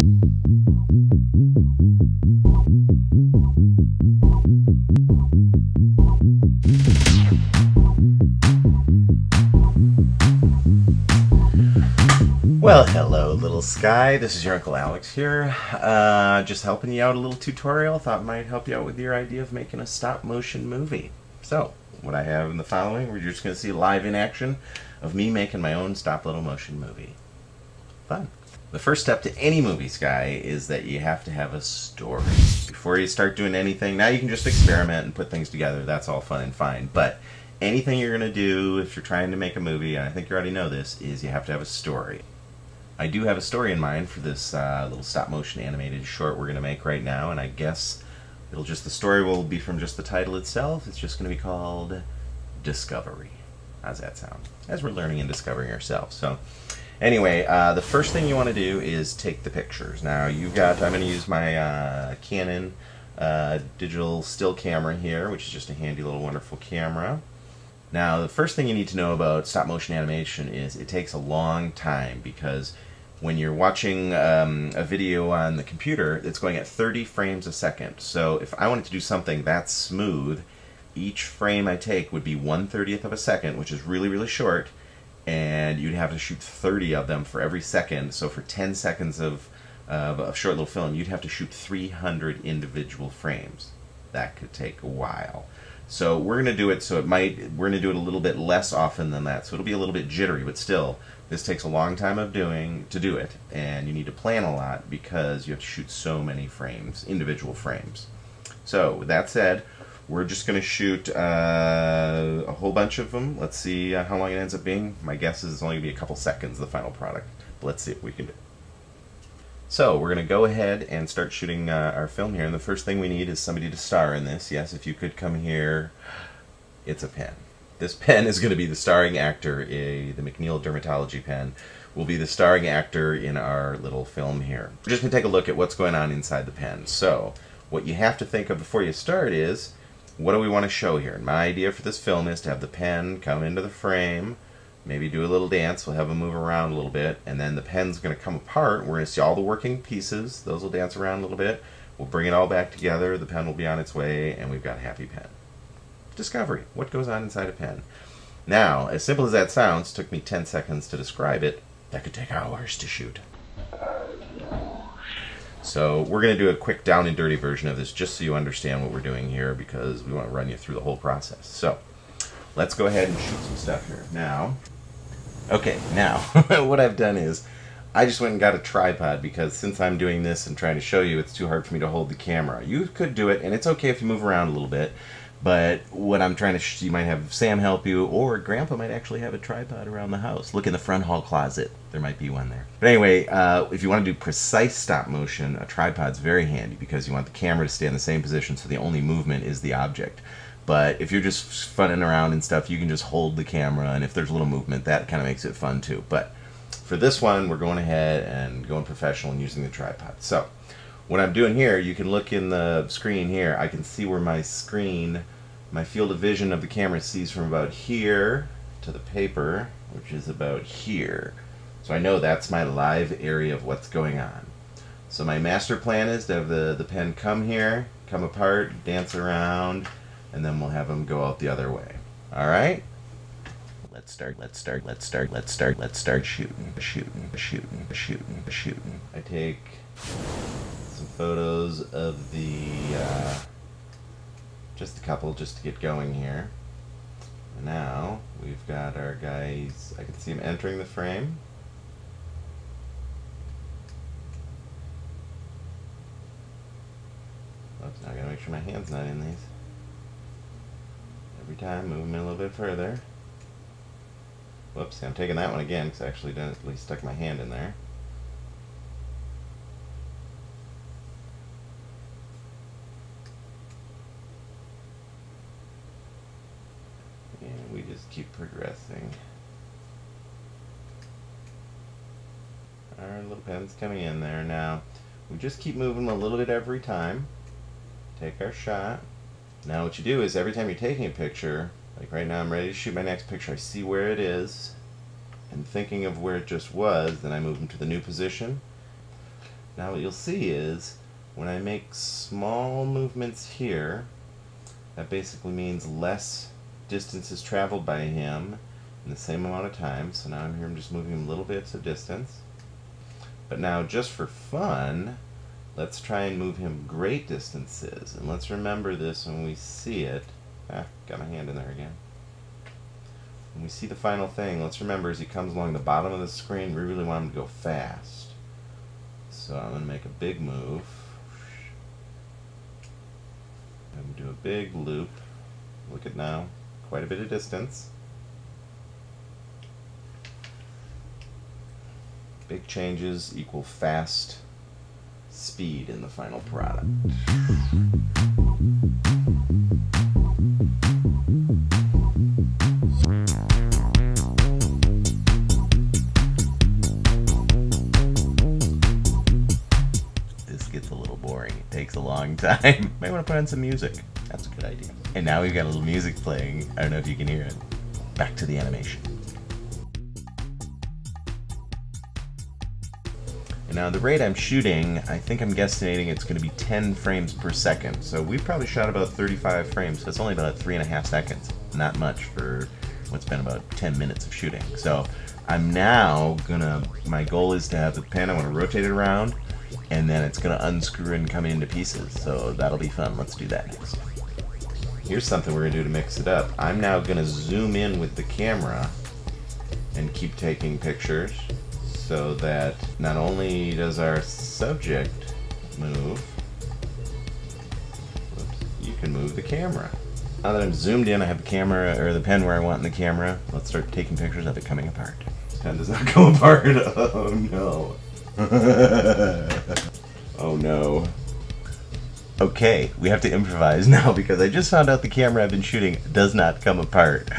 Well, hello little Skye, this is your Uncle Alex here, just helping you out a little tutorial. Thought might help you out with your idea of making a stop motion movie. So, what I have in the following, we're just going to see live in action of me making my own stop little motion movie. Fun. The first step to any movie, Skye, is that you have to have a story. Before you start doing anything, now you can just experiment and put things together, that's all fun and fine, but anything you're going to do if you're trying to make a movie, and I think you already know this, is you have to have a story. I do have a story in mind for this little stop motion animated short we're going to make right now, and I guess the story will be from just the title itself. It's just going to be called Discovery. How's that sound? As we're learning and discovering ourselves. So anyway, the first thing you want to do is take the pictures. Now I'm going to use my Canon digital still camera here, which is just a handy little wonderful camera. Now, the first thing you need to know about stop motion animation is it takes a long time, because when you're watching a video on the computer, it's going at 30 frames a second. So if I wanted to do something that smooth, each frame I take would be 1/30th of a second, which is really, really short, and you'd have to shoot 30 of them for every second. So for 10 seconds of a short little film, you'd have to shoot 300 individual frames. That could take a while. So we're going to do it we're going to do it a little bit less often than that, so it'll be a little bit jittery, but still, this takes a long time to do it, and you need to plan a lot because you have to shoot so many frames, individual frames. So with that said, we're just going to shoot a whole bunch of them. Let's see how long it ends up being. My guess is it's only going to be a couple seconds, the final product. But let's see if we can do it. So we're going to go ahead and start shooting our film here, and the first thing we need is somebody to star in this. Yes, if you could come here. It's a pen. This pen is going to be the starring actor. The McNeil Dermatology pen will be the starring actor in our little film here. We're just going to take a look at what's going on inside the pen. So what you have to think of before you start is, what do we want to show here? And my idea for this film is to have the pen come into the frame, maybe do a little dance, we'll have them move around a little bit, and then the pen's going to come apart. We're going to see all the working pieces, those will dance around a little bit, we'll bring it all back together, the pen will be on its way, and we've got a happy pen. Discovery, what goes on inside a pen. Now, as simple as that sounds, took me 10 seconds to describe it, that could take hours to shoot. So we're going to do a quick down and dirty version of this just so you understand what we're doing here, because we want to run you through the whole process. So let's go ahead and shoot some stuff here. Now, what I've done is I just went and got a tripod, because since I'm doing this and trying to show you, it's too hard for me to hold the camera. You could do it, and it's okay if you move around a little bit, but what I'm trying to you might have Sam help you, or Grandpa might actually have a tripod around the house. Look in the front hall closet. There might be one there. But anyway, if you want to do precise stop motion, a tripod's very handy, because you want the camera to stay in the same position, so the only movement is the object. But if you're just funning around and stuff, you can just hold the camera, and if there's a little movement, that kind of makes it fun too. But for this one, we're going ahead and going professional and using the tripod. So what I'm doing here, you can look in the screen here. I can see where my screen, my field of vision of the camera sees from about here to the paper, which is about here. So I know that's my live area of what's going on. So my master plan is to have the pen come here, come apart, dance around, and then we'll have them go out the other way. All right? Let's start shooting. I take some photos of just a couple just to get going here. And now we've got our guys, I can see him entering the frame. Oops, now I gotta make sure my hand's not in these. Every time, move them in a little bit further. Whoops, I'm taking that one again because I actually didn't at least stuck my hand in there. And we just keep progressing. Our little pen's coming in there now. We just keep moving a little bit every time. Take our shot. Now what you do is every time you're taking a picture, like right now I'm ready to shoot my next picture, I see where it is, and thinking of where it just was, then I move them to the new position. Now what you'll see is when I make small movements here, that basically means less distance is traveled by him in the same amount of time. So now I'm just moving little bits of distance. But now just for fun, let's try and move him great distances. And let's remember this when we see it. Got my hand in there again. When we see the final thing, let's remember as he comes along the bottom of the screen, we really want him to go fast. So I'm going to make a big move. And do a big loop. Look at now, quite a bit of distance. Big changes equal fast speed in the final product. This gets a little boring. It takes a long time. Might want to put on some music. That's a good idea. And now we've got a little music playing. I don't know if you can hear it. Back to the animation. Now the rate I'm shooting, I think I'm guesstimating it's going to be 10 frames per second. So we probably shot about 35 frames. So it's only about 3.5 seconds. Not much for what's been about 10 minutes of shooting. So I'm now gonna, my goal is to have the pen, I want to rotate it around, and then it's gonna unscrew and come into pieces. So that'll be fun. Let's do that next. Here's something we're gonna do to mix it up. I'm now gonna zoom in with the camera and keep taking pictures, so that not only does our subject move, you can move the camera. Now that I'm zoomed in, I have the camera, or the pen where I want in the camera. Let's start taking pictures of it coming apart. The pen does not go apart. Oh no. Oh no. Okay, we have to improvise now because I just found out the camera I've been shooting does not come apart.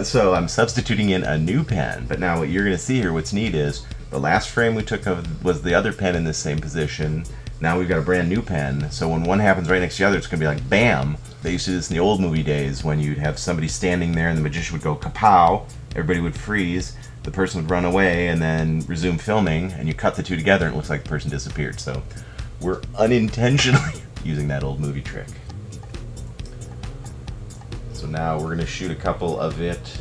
So I'm substituting in a new pen, but now what you're going to see here, what's neat is the last frame we took of was the other pen in the same position. Now we've got a brand new pen, so when one happens right next to the other, it's going to be like bam. They used to do this in the old movie days when you'd have somebody standing there and the magician would go kapow, everybody would freeze, the person would run away and then resume filming, and you cut the two together and it looks like the person disappeared. So we're unintentionally using that old movie trick. So now we're going to shoot a couple of it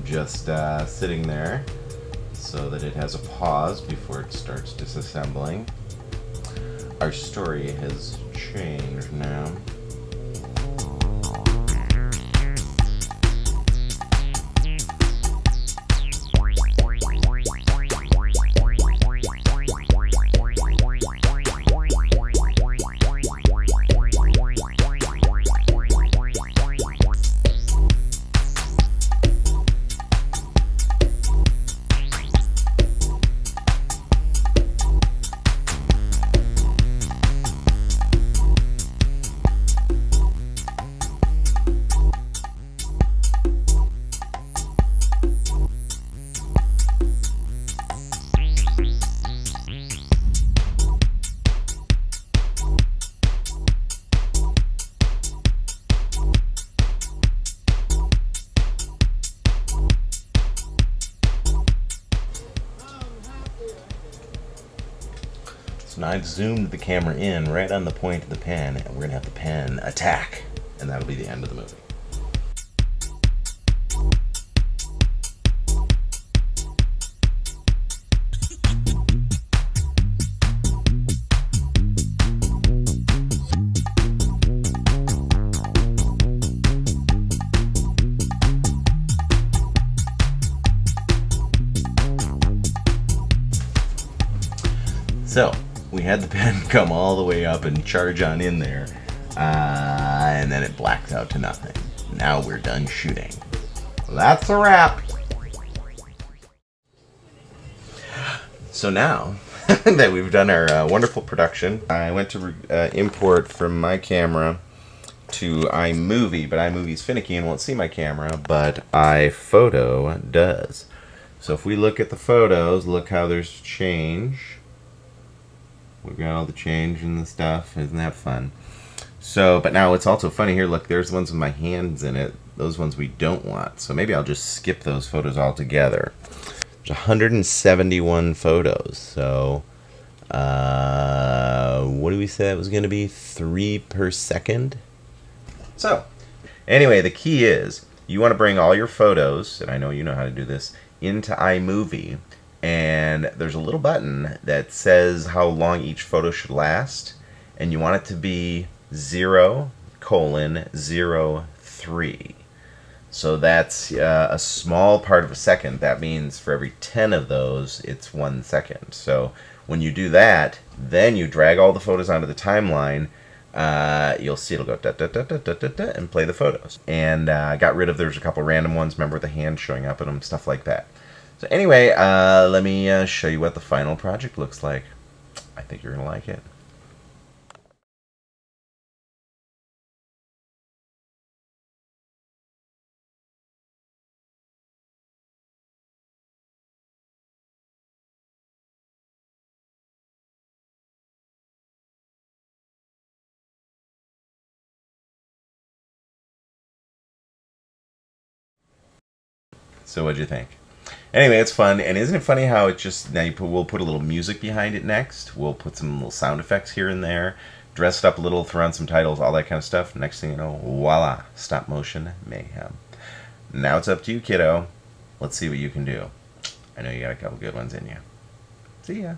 just sitting there so that it has a pause before it starts disassembling. Our story has changed now. So now I've zoomed the camera in right on the point of the pen, and we're going to have the pen attack, and that'll be the end of the movie. So, we had the pen come all the way up and charge on in there, and then it blacked out to nothing. Now we're done shooting. That's a wrap! So now that we've done our wonderful production, I went to import from my camera to iMovie, but iMovie's finicky and won't see my camera, but iPhoto does. So if we look at the photos, look how there's change. We've got all the change and the stuff. Isn't that fun? So, but now it's also funny here. Look, there's ones with my hands in it. Those ones we don't want. So maybe I'll just skip those photos altogether. There's 171 photos. So, we say it was going to be? 3 per second. So, anyway, the key is you want to bring all your photos, and I know you know how to do this, into iMovie. And there's a little button that says how long each photo should last. And you want it to be 0:03. So that's a small part of a second. That means for every 10 of those, it's 1 second. So when you do that, then you drag all the photos onto the timeline. You'll see it'll go da, da, da, da, da, da, da, and play the photos. And got rid of, there's a couple random ones, remember, with the hand showing up in them, stuff like that. So anyway, let me show you what the final project looks like. I think you're going to like it. So what'd you think? Anyway, it's fun, and isn't it funny how it just, now we'll put a little music behind it next, we'll put some little sound effects here and there, dress it up a little, throw on some titles, all that kind of stuff. Next thing you know, voila, stop motion mayhem. Now it's up to you, kiddo. Let's see what you can do. I know you got a couple good ones in you. See ya.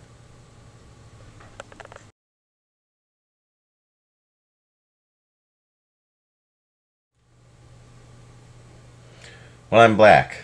Well, I'm black.